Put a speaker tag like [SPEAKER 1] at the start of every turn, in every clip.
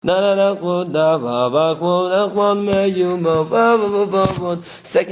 [SPEAKER 1] Second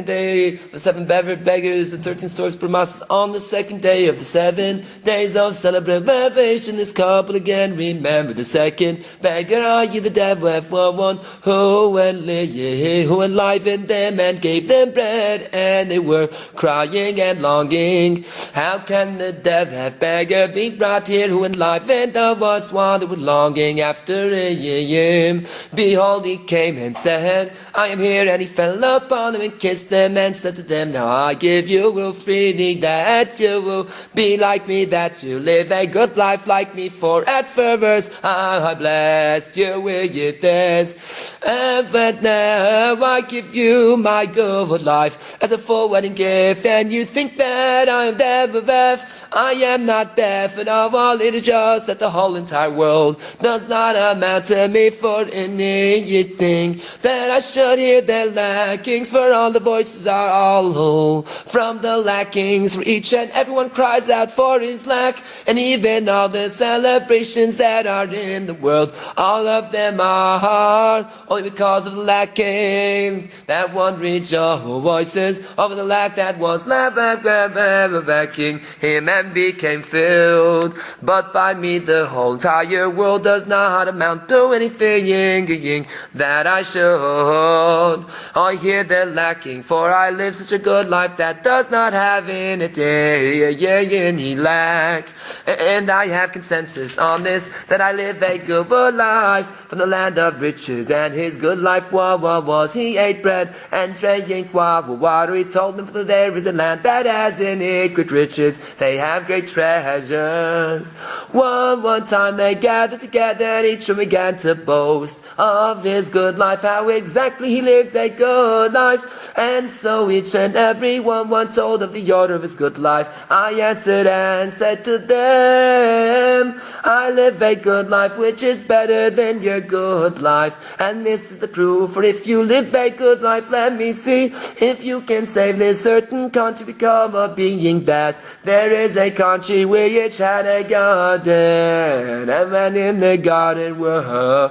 [SPEAKER 1] day of the 7 beggars and 13 storks per masios. On the second day of the 7 days of celebration, this couple again remember the second beggar. Are you the devil one who enlivened them and gave them bread, and they were crying and longing? How can the devil beggar be brought here who enlivened us while they were longing after a Behold, he came and said, I am here, and he fell upon them and kissed them and said to them, now I give you will freely that you will be like me, that you live a good life like me, for at first I blessed you with this, but now I give you my good life as a full wedding gift, and you think that I am deaf. I am not deaf at all, it is just that the whole entire world does not amount to me for anything, that I should hear their lackings, for all the voices are all whole from the lackings, for each and everyone cries out for his lack, and even all the celebrations that are in the world, all of them are only because of the lacking. That one rejoices over the lack that was lacking him and became filled, but by me the whole entire world does not amount to anything that I should. I hear they're lacking, for I live such a good life that does not have in it any lack. And I have consensus on this, that I live a good life from the land of riches, and his good life was he ate bread and drank water. He told them, for there is a land that has in it great riches, they have great treasures. One time they gathered together, and each one began to boast of his good life, how exactly he lives a good life. And so each and every one told of the order of his good life. I answered and said to them, I live a good life which is better than your good life, and this is the proof. For if you live a good life, let me see if you can save this certain country, become a being that there is a country which had a garden, and when in the garden were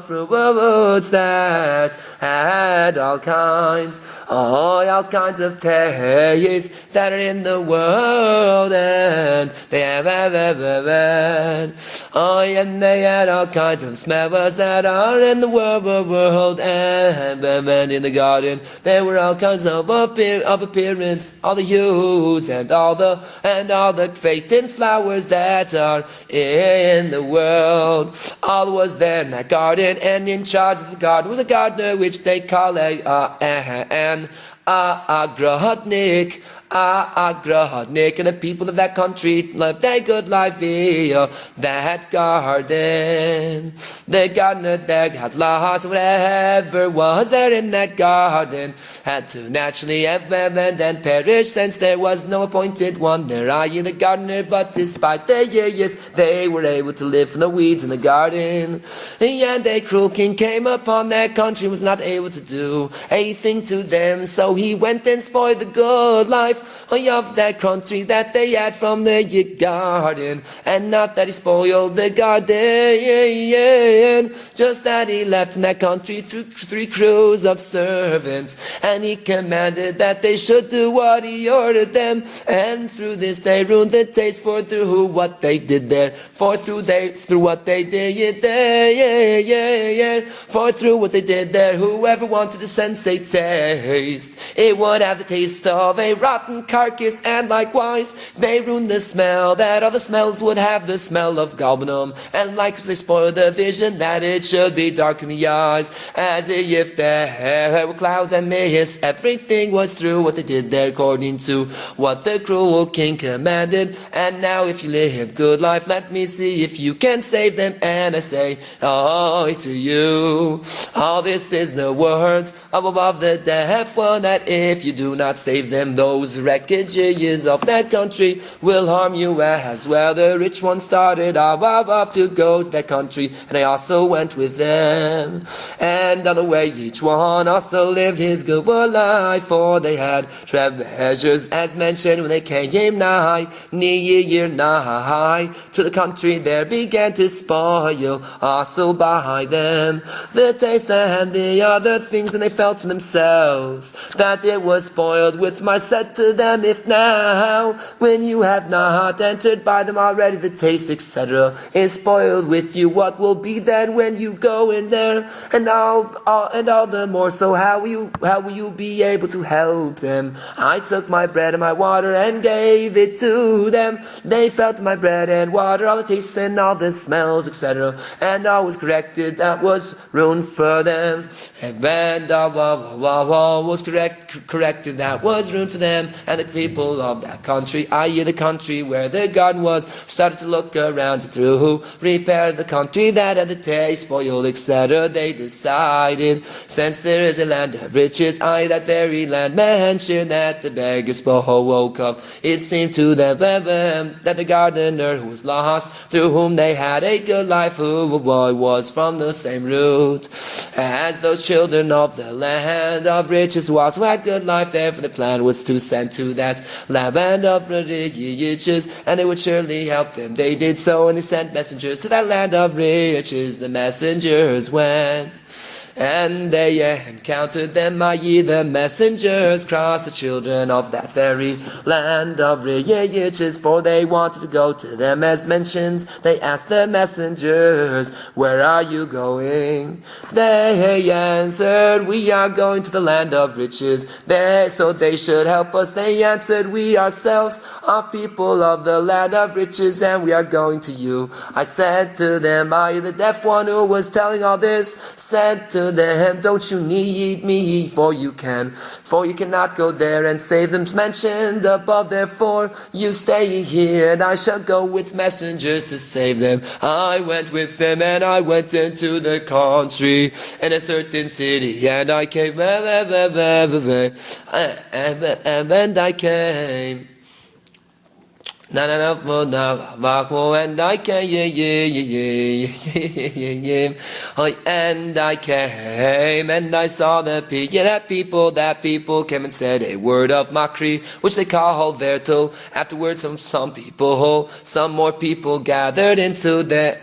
[SPEAKER 1] fruits that had all kinds of tastes that are in the world, and they have and they had all kinds of smells that are in the world, and in the garden there were all kinds of appearance, all the hues and all the fated flowers that are in the world. All was there in that garden, and in charge of the garden was a gardener which they call an agrodnik, and the people of that country lived a good life via that garden. The gardener there had lost whatever was there in that garden, had to naturally have and perish, since there was no appointed one there, i.e. the gardener. But despite the years, they were able to live from the weeds in the garden. And a cruel king came upon that country, was not able to do a thing to them, so he went and spoiled the good life of that country that they had from the garden. And not that he spoiled the garden, just that he left in that country through 3 crews of servants, and he commanded that they should do what he ordered them, and through this they ruined the taste, for through what they did there, for through what they did there, for through what they did there, whoever wanted to sense a taste, it would have the taste of a rotten carcass. And likewise they ruined the smell, that all the smells would have the smell of galbanum, and likewise they spoiled the vision, that it should be dark in the eyes, as if there were clouds and mist. Everything was through what they did there, according to what the cruel king commanded. And now if you live good life, let me see if you can save them. And I say, oh, to you, all this is the words of above the deaf one that if you do not save them, those wreckages of that country will harm you as well. The rich one started off to go to that country, and they also went with them. And on the way each one also lived his good life, for they had treasures as mentioned when they came nigh to the country. There began to spoil also by them the taste and the other things, and they felt for themselves that it was spoiled with my said to them, if now when you have not entered by them already, the taste etc. is spoiled with you, what will be then when you go in there? And all the more so, how will you be able to help them? I took my bread and my water and gave it to them. They felt my bread and water, all the tastes and all the smells etc. And all was corrected, that was ruined for them. And all was corrected, that was ruined for them. And the people of that country, i.e. the country where the garden was, started to look around through, repair the country that had the taste spoiled etc. They decided, since there is a land of riches, i.e. that very land mentioned that the beggars woke up, it seemed to them that the gardener who was lost, through whom they had a good life, who was from the same root as those children of the land of riches who also had good life. Therefore the plan was to send to that land of riches, and they would surely help them. They did so, and they sent messengers to that land of riches. The messengers went, and they encountered them, i.e. the messengers crossed the children of that very land of riches, for they wanted to go to them as mentioned. They asked the messengers, where are you going? They answered, we are going to the land of riches. So they should help us. They answered, we ourselves are people of the land of riches, and we are going to you. I said to them, I, the deaf one who was telling all this, said to them, don't you need me, for you cannot go there and save them mentioned above. Therefore you stay here, and I shall go with messengers to save them. I went with them, and I went into the country in a certain city, and I came, and I came. And I came, and I saw that people came and said a word of mockery, which they call halvai. Afterwards some more people gathered unto them,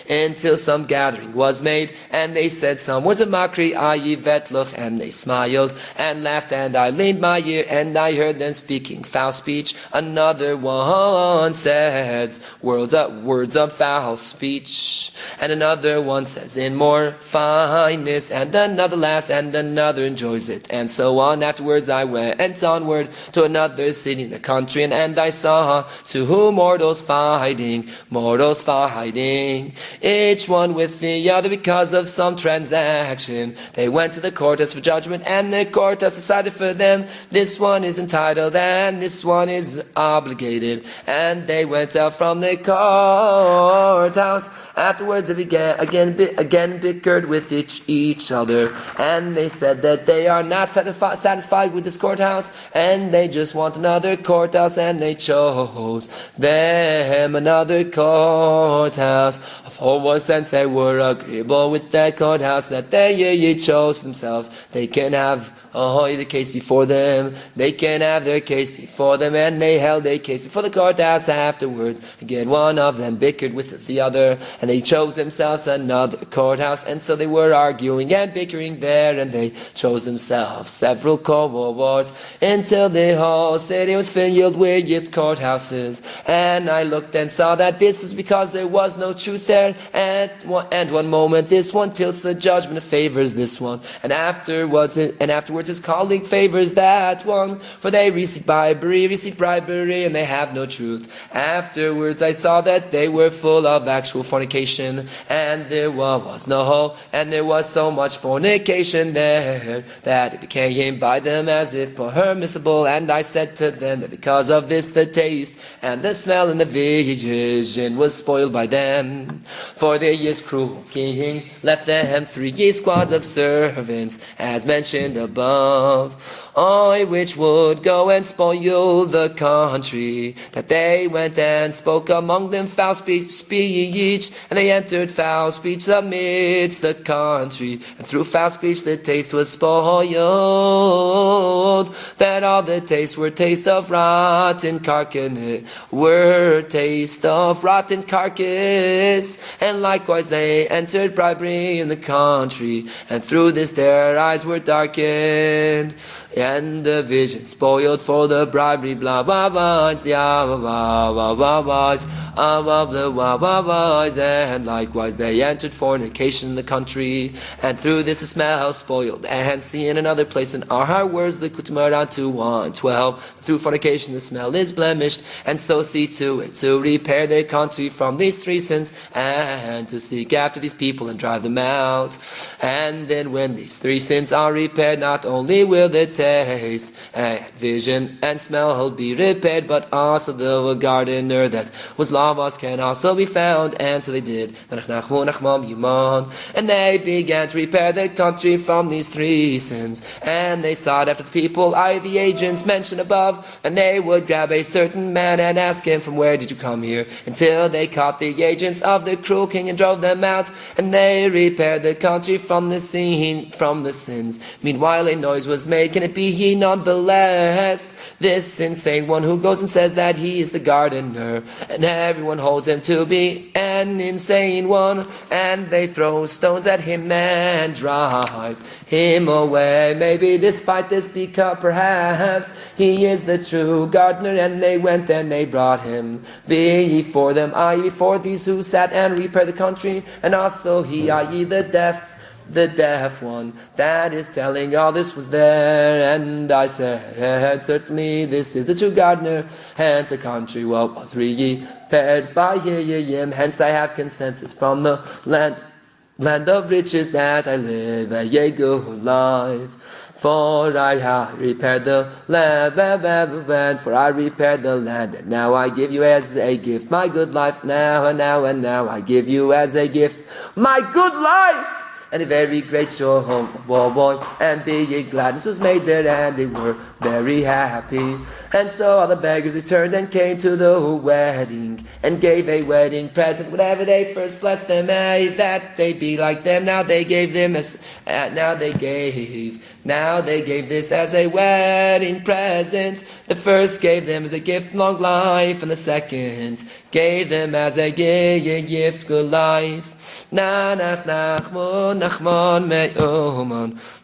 [SPEAKER 1] until some gathering was made, and they said some words of mockery, i.e. bezH, and they smiled and laughed, and I leaned my ear, and I heard them speaking foul speech. Another one says words of foul speech, and another one says in more fineness, and another laughs, and another enjoys it, and so on. Afterwards I went onward to another city in the country, and I saw two mortals fighting, each one with the other because of some transaction. They went to the courthouse for judgment, and the courthouse decided for them, this one is entitled and this one is obligated. And they went out from the courthouse. Afterwards they began again bickered with each other, and they said that they are not satisfied with this courthouse, and they just want another courthouse, and they chose them another courthouse. For since they were agreeable with that courthouse that they chose for themselves, they can have the case before them. They can have their case before them, and they held a case before the courthouse. Afterwards, again one of them bickered with the other, and they chose themselves another courthouse. And so they were arguing and bickering there, and they chose themselves several courts, until the whole city was filled with courthouses. And I looked and saw that this was because there was no truth there, and one moment this one tilts the judgment and favors this one, and afterwards his colleague favors that one, for they receive bribery, and they have no truth. Afterwards I saw that they were full of actual fornication, fornication, and there was so much fornication there that it became by them as if permissible. And I said to them that because of this the taste and the smell and the vision was spoiled by them. For the cruel king left them 3 squads of servants, as mentioned above, which would go and spoil the country. That they went and spoke among them foul speech, and they entered foul speech amidst the country, and through foul speech the taste was spoiled. That all the tastes were taste of rotten carcass, and likewise they entered bribery in the country, and through this their eyes were darkened, and the vision spoiled for the bribery, blah blah blah, the above the wah-wah-wahs, and likewise they entered fornication in the country, and through this the smell spoiled. And see in another place in our words, the Kutumara 2:1-12, through fornication the smell is blemished, and so see to it to repair their country from these 3 sins, and to seek after these people and drive them out. And then when these 3 sins are repaired, not only will the taste, vision, and smell be repaired, but also the gardener that was lavas can also be found. And so they did, nach, nachman, meuman, and they began to repair the country from these 3 sins. And they sought after the people, the agents mentioned above, and they would grab a certain man and ask him, from where did you come here? Until they caught the agents of the cruel king and drove them out, and they repaired the country from the sins. Meanwhile a noise was made, can it be he nonetheless? This insane one who goes and says that he is the gardener, and everyone holds him to be an insane one, and they throw stones at him and drive him away. Maybe despite this, because perhaps he is the true gardener. And they went and they brought him before them, before these who sat and repaired the country, and also he, the deaf one that is telling all this was there. And I said, certainly this is the true gardener, hence a country what was repaired by him. Hence I have consensus from the land of riches that I live a good life. For I have repaired the land, and now I give you as a gift my good life. Now I give you as a gift my good life. And a very great joy, and big gladness was made there, and they were very happy. And so all the beggars returned and came to the wedding, and gave a wedding present, whatever they first blessed them, that they be like them. Now they gave this as a wedding present. The first gave them as a gift long life, and the second gave them as a gift good life. Nanach, nachman, nachman, meuman.